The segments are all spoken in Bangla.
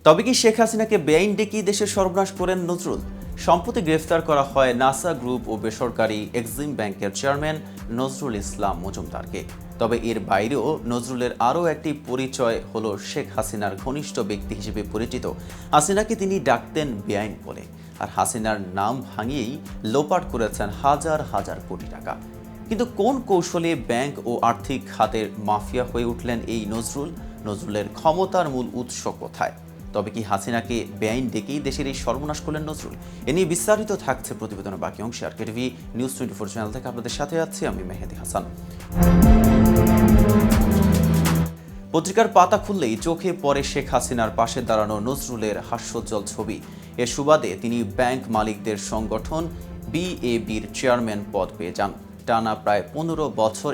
তবে কি শেখ হাসিনাকে বেআইন ডেকেই দেশের সর্বনাশ করেন নজরুল? সম্প্রতি গ্রেফতার করা হয় নাসা গ্রুপ ও বেসরকারি এক্সিম ব্যাংকের চেয়ারম্যান নজরুল ইসলাম মজুমদারকে। তবে এর বাইরেও নজরুলের আরও একটি পরিচয় হলো শেখ হাসিনার ঘনিষ্ঠ ব্যক্তি হিসেবে পরিচিত। হাসিনাকে তিনি ডাকতেন বেআইন বলে, আর হাসিনার নাম ভাঙিয়েই লোপাট করেছেন হাজার হাজার কোটি টাকা। কিন্তু কোন কৌশলে ব্যাংক ও আর্থিক খাতের মাফিয়া হয়ে উঠলেন এই নজরুলের ক্ষমতার মূল উৎস কোথায়? তবে কি হাসিনাকে বেআইন ডেকেই দেশের এই সর্বনাশ করলেন নজরুল? এ নিয়ে বিস্তারিত থাকছে প্রতিবেদনের বাকি অংশে। আর কেটিভি নিউজ 24 চ্যানেল থেকে আপনাদের সাথে আছি আমি মেহেদি হাসান। পত্রিকার পাতা খুললেই চোখে পড়ে শেখ হাসিনার পাশে দাঁড়ানো নজরুলের হাস্যোজ্জ্বল ছবি। এ সুবাদে তিনি ব্যাংক মালিকদের সংগঠন বিএবির চেয়ারম্যান পদ পেয়ে যান। টানা প্রায় 15 বছর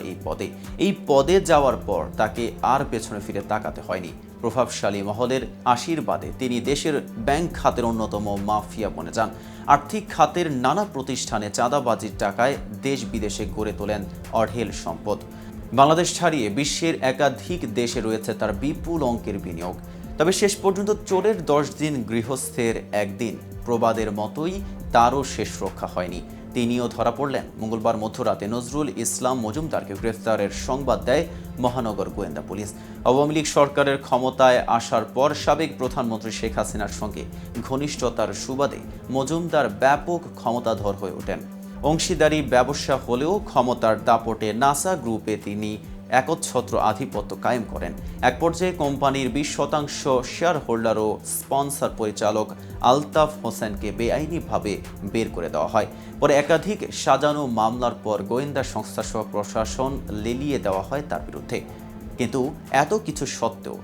এই পদে যাওয়ার পর তাকে আর পেছনে ফিরে তাকাতে হয়নি। প্রভাবশালী মহলের আশীর্বাদে তিনি দেশের ব্যাংক খাতের অন্যতম মাফিয়া বনে যান। আর্থিক খাতের নানা প্রতিষ্ঠানে চাঁদাবাজির টাকায় দেশ বিদেশে গড়ে তোলেন অঢেল সম্পদ। বাংলাদেশ ছাড়িয়ে বিশ্বের একাধিক দেশে রয়েছে তার বিপুল অঙ্কের বিনিয়োগ। তবে শেষ পর্যন্ত চোরের 10 দিন গৃহস্থের একদিন প্রবাদের মতোই তারও শেষ রক্ষা হয়নি। তিনিও ধরা পড়লেন। মঙ্গলবার মধ্যরাতে নজরুল ইসলাম মজুমদারকে গ্রেফতারের সংবাদ দেয় মহানগর গোয়েন্দা পুলিশ। আওয়ামী লীগ সরকারের ক্ষমতায় আসার পর সাবেক প্রধানমন্ত্রী শেখ হাসিনার সঙ্গে ঘনিষ্ঠতার সুবাদে মজুমদার ব্যাপক ক্ষমতাধর হয়ে ওঠেন। অংশীদারি ব্যবসা হলেও ক্ষমতার দাপটে নাসা গ্রুপে তিনি একচ্ছত্র আধিপত্য কায়েম করেন। এক পর্যায়ে কোম্পানির 20% শেয়ার হোল্ডার ও স্পন্সর পরিচালক আলতাফ হোসেনকে বেআইনিভাবে বের করে দেওয়া হয়। পরে একাধিক সাজানো মামলার পর গোয়েন্দা সংস্থাসহ প্রশাসন লেলিয়ে দেওয়া হয় তার বিরুদ্ধে। কিন্তু এত কিছু সত্ত্বেও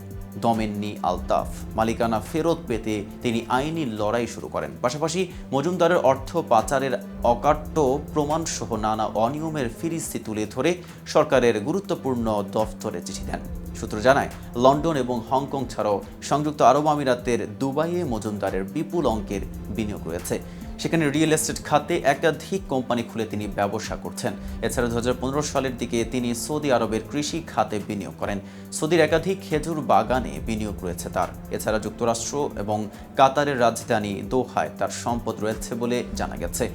দমেননি আলতাফ। মালিকানা ফেরত পেতে তিনি আইনি লড়াই শুরু করেন। পাশাপাশি মজুমদারের অর্থ পাচারের অকাট্য প্রমাণসহ নানা অনিয়মের ফিরিস্তি তুলে ধরে সরকারের গুরুত্বপূর্ণ দফতরে চিঠি দেন। সূত্র জানায়, লন্ডন এবং হংকং ছাড়াও সংযুক্ত আরব আমিরাতের দুবাইয়ে মজুমদারের বিপুল অঙ্কের বিনিয়োগ রয়েছে। সেখানে রিয়েল এস্টেট খাতে একাধিক কোম্পানি খুলে তিনি ব্যবসা করছেন। এছাড়া 2015 সালের দিকে তিনি সৌদি আরবের কৃষি খাতে বিনিয়োগ করেন। সৌদির একাধিক খেজুর বাগানে বিনিয়োগ রয়েছে তার। এছাড়া যুক্তরাষ্ট্র এবং কাতারের রাজধানী দোহায় তার সম্পদ রয়েছে বলে জানা গেছে।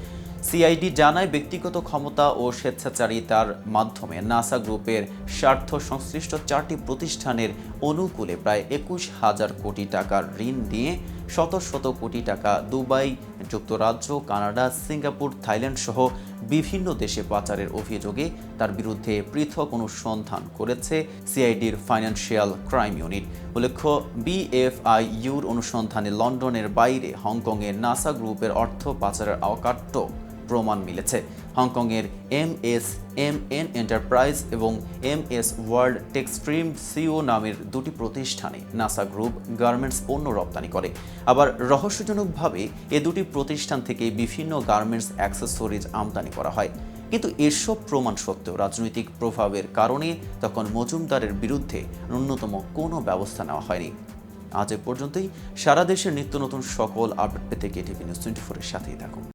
সিআইডি জানায়, ব্যক্তিগত ক্ষমতা ও স্বেচ্ছাচারিতার মাধ্যমে নাসা গ্রুপের স্বার্থ সংশ্লিষ্ট 4টি প্রতিষ্ঠানের অনুকূলে প্রায় 21,000 কোটি টাকার ঋণ নিয়ে শত শত কোটি টাকা দুবাই, যুক্তরাজ্য, কানাডা, সিঙ্গাপুর, থাইল্যান্ড সহ বিভিন্ন দেশে পাচারের অভিযোগে তার বিরুদ্ধে পৃথক অনুসন্ধান করেছে সিআইডির ফাইন্যান্সিয়াল ক্রাইম ইউনিট। উল্লেখ্য, বিএফআইইউর অনুসন্ধানে লন্ডনের বাইরে হংকংয়ের নাসা গ্রুপের অর্থ পাচারের অকাট্য প্রমাণ মিলেছে। হংকংয়ের MSMN এন্টারপ্রাইজ এবং MS ওয়ার্ল্ড টেক্সট্রিম সিও নামের দুটি প্রতিষ্ঠানে নাসা গ্রুপ গার্মেন্টস পণ্য রপ্তানি করে। আবার রহস্যজনকভাবে এ দুটি প্রতিষ্ঠান থেকে বিভিন্ন গার্মেন্টস অ্যাক্সেসরিজ আমদানি করা হয়। কিন্তু এসব প্রমাণ সত্ত্বেও রাজনৈতিক প্রভাবের কারণে তখন মজুমদারের বিরুদ্ধে ন্যূনতম কোনো ব্যবস্থা নেওয়া হয়নি। আজ এ পর্যন্তই। সারা দেশের নিত্য নতুন সকল আপডেট পেতে কেটিভি নিউজ 24 এর সাথেই থাকুন।